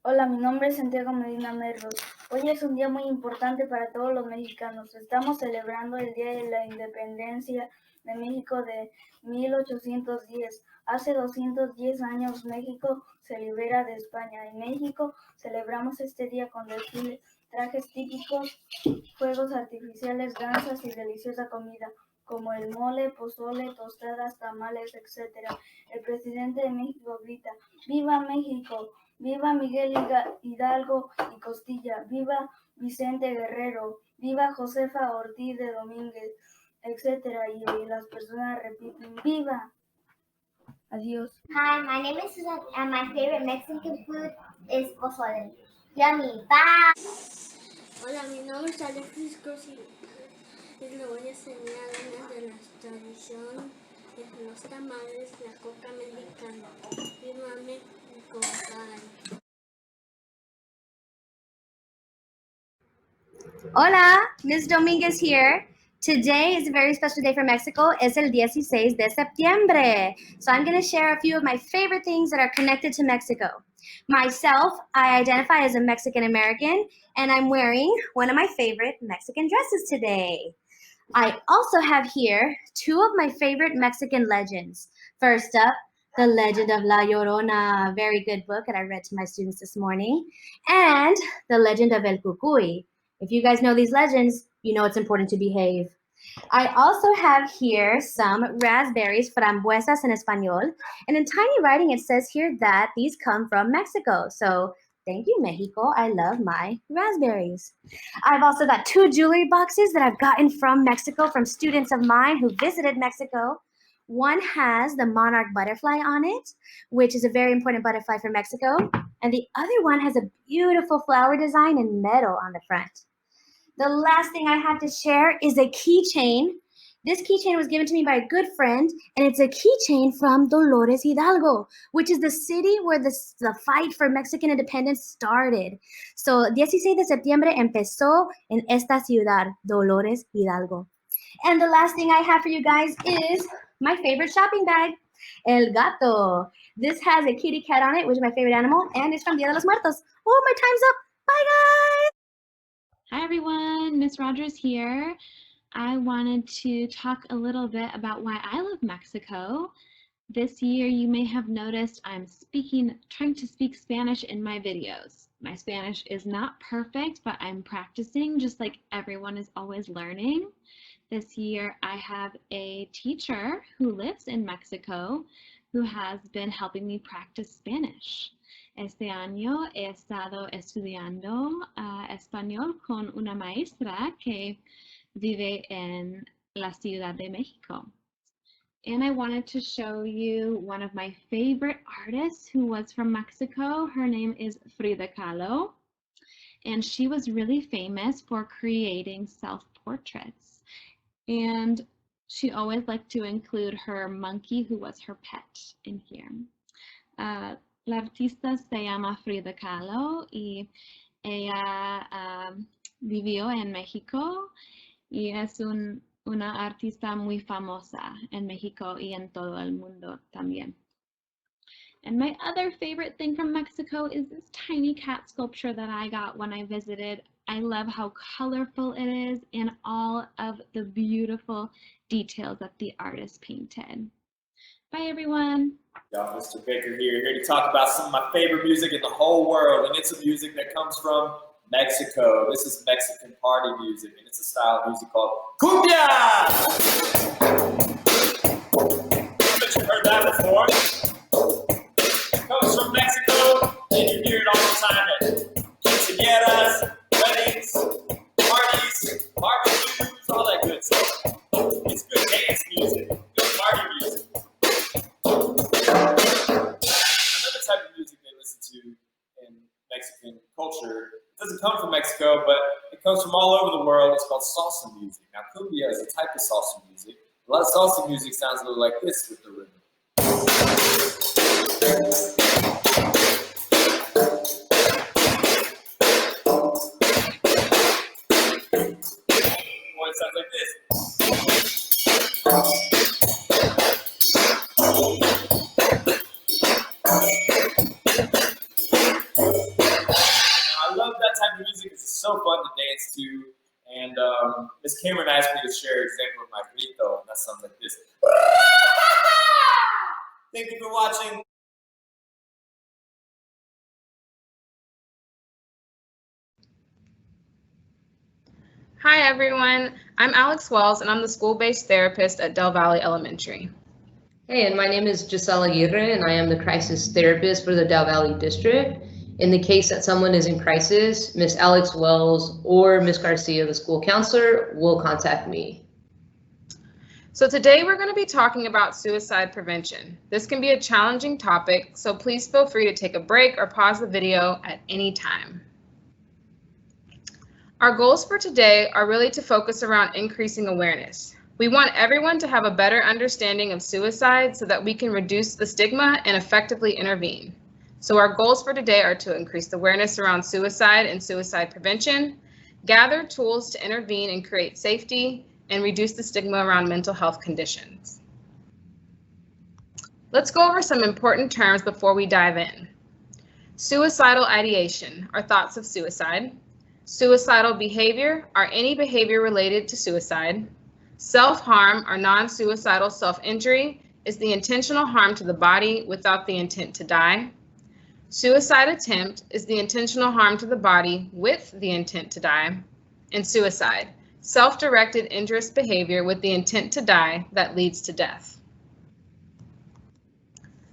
Hola, mi nombre es Santiago Medina Merlos. Hoy es un día muy importante para todos los mexicanos. Estamos celebrando el Día de la Independencia de México de 1810. Hace 210 años México se libera de España. En México celebramos este día con desfiles, trajes típicos, fuegos artificiales, danzas y deliciosa comida, como el mole, pozole, tostadas, tamales, etc. El presidente de México grita: ¡Viva México! ¡Viva Miguel Hidalgo y Costilla! ¡Viva Vicente Guerrero! ¡Viva Josefa Ortiz de Domínguez! Etcétera. Y las personas repiten: ¡Viva! Adiós. Hi, my name is Susan, and my favorite Mexican food is pozole. Yummy. Bye. Hola, mi nombre es Alexis y les voy a enseñar una de las tradiciones de los tamales, la coca mexicana. Viva México. Bye. Hola, Ms. Dominguez here. Today is a very special day for Mexico. Es el 16 de septiembre. So I'm going to share a few of my favorite things that are connected to Mexico. Myself, I identify as a Mexican American, and I'm wearing one of my favorite Mexican dresses today. I also have here two of my favorite Mexican legends. First up, The Legend of La Llorona, a very good book that I read to my students this morning, and The Legend of El Cucuy. If you guys know these legends, you know it's important to behave. I also have here some raspberries, frambuesas in Espanol, and in tiny writing it says here that these come from Mexico. So thank you, Mexico. I love my raspberries. I've also got two jewelry boxes that I've gotten from Mexico from students of mine who visited Mexico. One has the monarch butterfly on it, which is a very important butterfly for Mexico. And the other one has a beautiful flower design in metal on the front. The last thing I have to share is a keychain. This keychain was given to me by a good friend, and it's a keychain from Dolores Hidalgo, which is the city where the fight for Mexican independence started. So, 16 de septiembre empezó en esta ciudad, Dolores Hidalgo. And the last thing I have for you guys is my favorite shopping bag, El Gato. This has a kitty cat on it, which is my favorite animal, and it's from Dia de los Muertos. Oh, my time's up. Bye, guys. Hi everyone, Miss Rogers here. I wanted to talk a little bit about why I love Mexico. This year you may have noticed I'm trying to speak Spanish in my videos. My Spanish is not perfect, but I'm practicing just like everyone is always learning. This year I have a teacher who lives in Mexico who has been helping me practice Spanish. Este año he estado estudiando español con una maestra que vive en la Ciudad de México. And I wanted to show you one of my favorite artists who was from Mexico. Her name is Frida Kahlo, and she was really famous for creating self-portraits. And she always liked to include her monkey, who was her pet, in here. La artista se llama Frida Kahlo y ella vivió en México y es una artista muy famosa en México y en todo el mundo también. And my other favorite thing from Mexico is this tiny cat sculpture that I got when I visited. I love how colorful it is and all of the beautiful details that the artist painted. Bye, everyone. Y'all, Mr. Baker here to talk about some of my favorite music in the whole world, and it's a music that comes from Mexico. This is Mexican party music, and it's a style of music called cumbia. But you've heard that before. It comes from Mexico, and you hear it all the time at quinceañeras, weddings, parties, barbecues, all that good stuff. It's good dance music, good party music. Another type of music they listen to in Mexican culture, it doesn't come from Mexico, but it comes from all over the world. It's called salsa music. Now, cumbia is a type of salsa music. A lot of salsa music sounds a little like this with the rhythm. Well, it sounds like this. fun to dance to. And Miss Cameron asked me to share an example of my grito, and that sounds like this. Thank you for watching. Hi everyone, I'm Alex Wells and I'm the school-based therapist at Del Valley Elementary. Hey, and my name is Giselle Aguirre and I am the crisis therapist for the Del Valley District. In the case that someone is in crisis, Miss Alex Wells or Miss Garcia, the school counselor, will contact me. So today we're going to be talking about suicide prevention. This can be a challenging topic, so please feel free to take a break or pause the video at any time. Our goals for today are really to focus around increasing awareness. We want everyone to have a better understanding of suicide so that we can reduce the stigma and effectively intervene. So our goals for today are to increase the awareness around suicide and suicide prevention, gather tools to intervene and create safety, and reduce the stigma around mental health conditions. Let's go over some important terms before we dive in. Suicidal ideation, or thoughts of suicide. Suicidal behavior are any behavior related to suicide. Self-harm or non-suicidal self-injury is the intentional harm to the body without the intent to die. Suicide attempt is the intentional harm to the body with the intent to die. And suicide, self-directed injurious behavior with the intent to die that leads to death.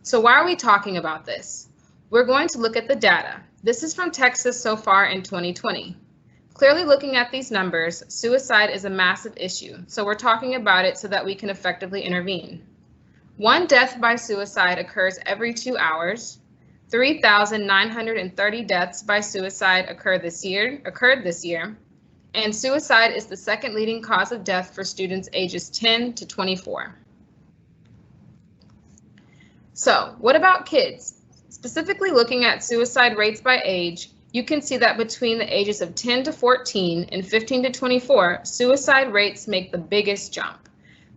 So why are we talking about this? We're going to look at the data. This is from Texas so far in 2020. Clearly looking at these numbers, suicide is a massive issue, so we're talking about it so that we can effectively intervene. 1 death by suicide occurs every 2 hours. 3,930 deaths by suicide occurred this year, and suicide is the second leading cause of death for students ages 10 to 24. So, what about kids? Specifically looking at suicide rates by age, you can see that between the ages of 10 to 14 and 15 to 24, suicide rates make the biggest jump.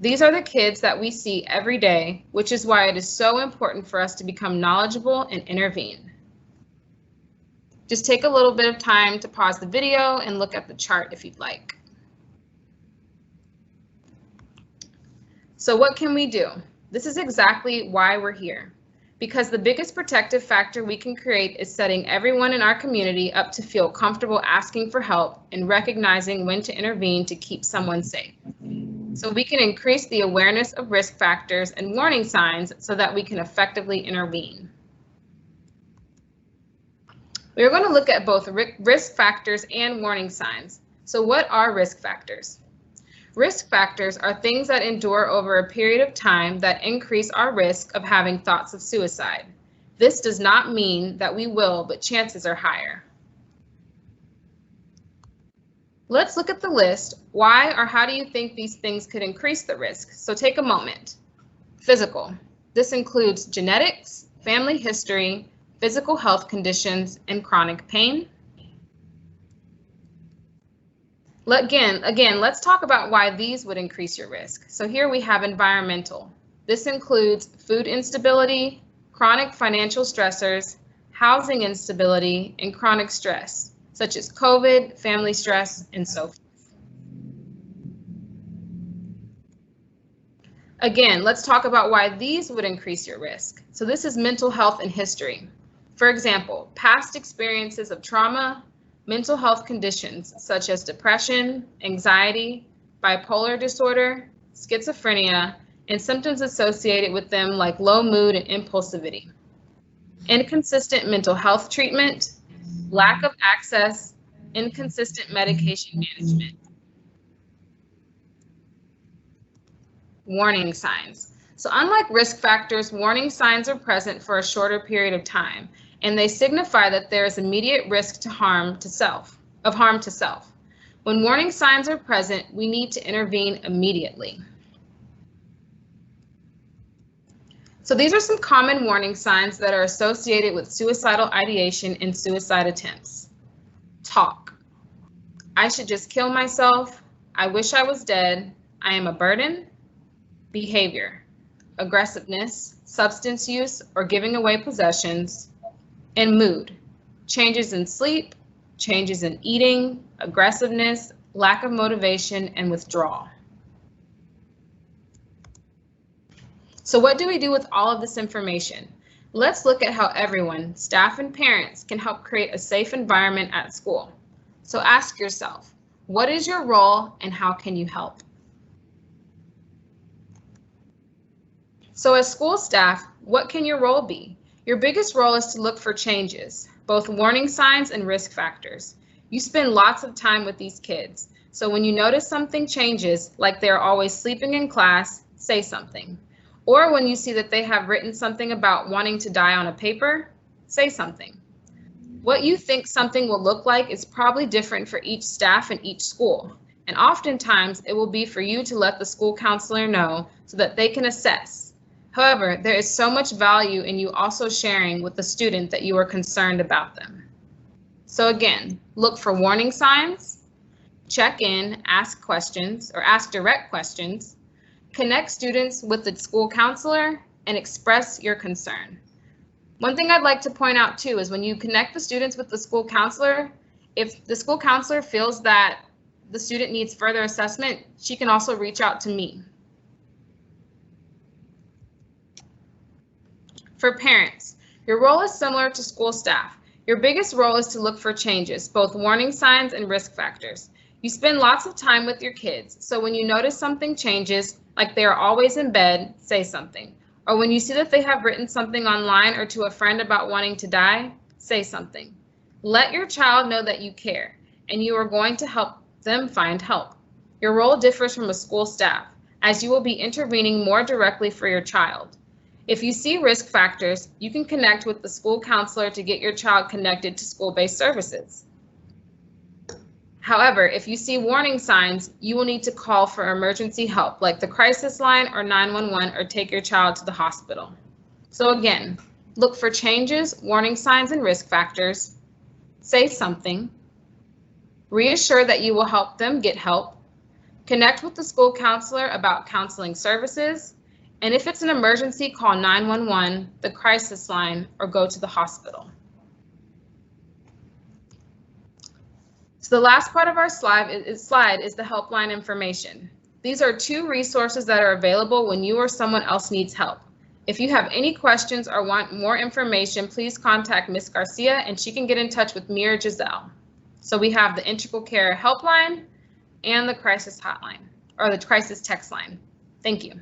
These are the kids that we see every day, which is why it is so important for us to become knowledgeable and intervene. Just take a little bit of time to pause the video and look at the chart if you'd like. So what can we do? This is exactly why we're here. Because the biggest protective factor we can create is setting everyone in our community up to feel comfortable asking for help and recognizing when to intervene to keep someone safe. So we can increase the awareness of risk factors and warning signs so that we can effectively intervene. We're going to look at both risk factors and warning signs. So what are risk factors? Risk factors are things that endure over a period of time that increase our risk of having thoughts of suicide. This does not mean that we will, but chances are higher. Let's look at the list. Why or how do you think these things could increase the risk? So take a moment. Physical. This includes genetics, family history, physical health conditions, and chronic pain. Again, let's talk about why these would increase your risk. So here we have environmental. This includes food instability, chronic financial stressors, housing instability, and chronic stress, such as COVID, family stress, and so forth. Again, let's talk about why these would increase your risk. So this is mental health and history. For example, past experiences of trauma, mental health conditions such as depression, anxiety, bipolar disorder, schizophrenia, and symptoms associated with them like low mood and impulsivity. Inconsistent mental health treatment, lack of access, inconsistent medication management. Warning signs. So unlike risk factors, warning signs are present for a shorter period of time, and they signify that there is immediate risk of harm to self. When warning signs are present, we need to intervene immediately. So these are some common warning signs that are associated with suicidal ideation and suicide attempts. Talk. I should just kill myself. I wish I was dead. I am a burden. Behavior. Aggressiveness, substance use, or giving away possessions. And mood. Changes in sleep, changes in eating, aggressiveness, lack of motivation, and withdrawal. So what do we do with all of this information? Let's look at how everyone, staff and parents, can help create a safe environment at school. So ask yourself, what is your role and how can you help? So as school staff, what can your role be? Your biggest role is to look for changes, both warning signs and risk factors. You spend lots of time with these kids, so when you notice something changes, like they're always sleeping in class, say something. Or when you see that they have written something about wanting to die on a paper, say something. What you think something will look like is probably different for each staff and each school, and oftentimes it will be for you to let the school counselor know so that they can assess. However, there is so much value in you also sharing with the student that you are concerned about them. So again, look for warning signs, check in, ask questions or ask direct questions, connect students with the school counselor, and express your concern. One thing I'd like to point out too is when you connect the students with the school counselor, if the school counselor feels that the student needs further assessment, she can also reach out to me. For parents, your role is similar to school staff. Your biggest role is to look for changes, both warning signs and risk factors. You spend lots of time with your kids, so when you notice something changes, like they are always in bed, say something. Or when you see that they have written something online or to a friend about wanting to die, say something. Let your child know that you care, and you are going to help them find help. Your role differs from a school staff, as you will be intervening more directly for your child. If you see risk factors, you can connect with the school counselor to get your child connected to school-based services. However, if you see warning signs, you will need to call for emergency help like the crisis line or 911 or take your child to the hospital. So again, look for changes, warning signs, and risk factors. Say something. Reassure that you will help them get help. Connect with the school counselor about counseling services. And if it's an emergency, call 911, the crisis line, or go to the hospital. So the last part of our slide is the helpline information. These are 2 resources that are available when you or someone else needs help. If you have any questions or want more information, please contact Ms. Garcia and she can get in touch with me or Giselle. So we have the Integral Care Helpline and the crisis hotline, or the crisis text line. Thank you.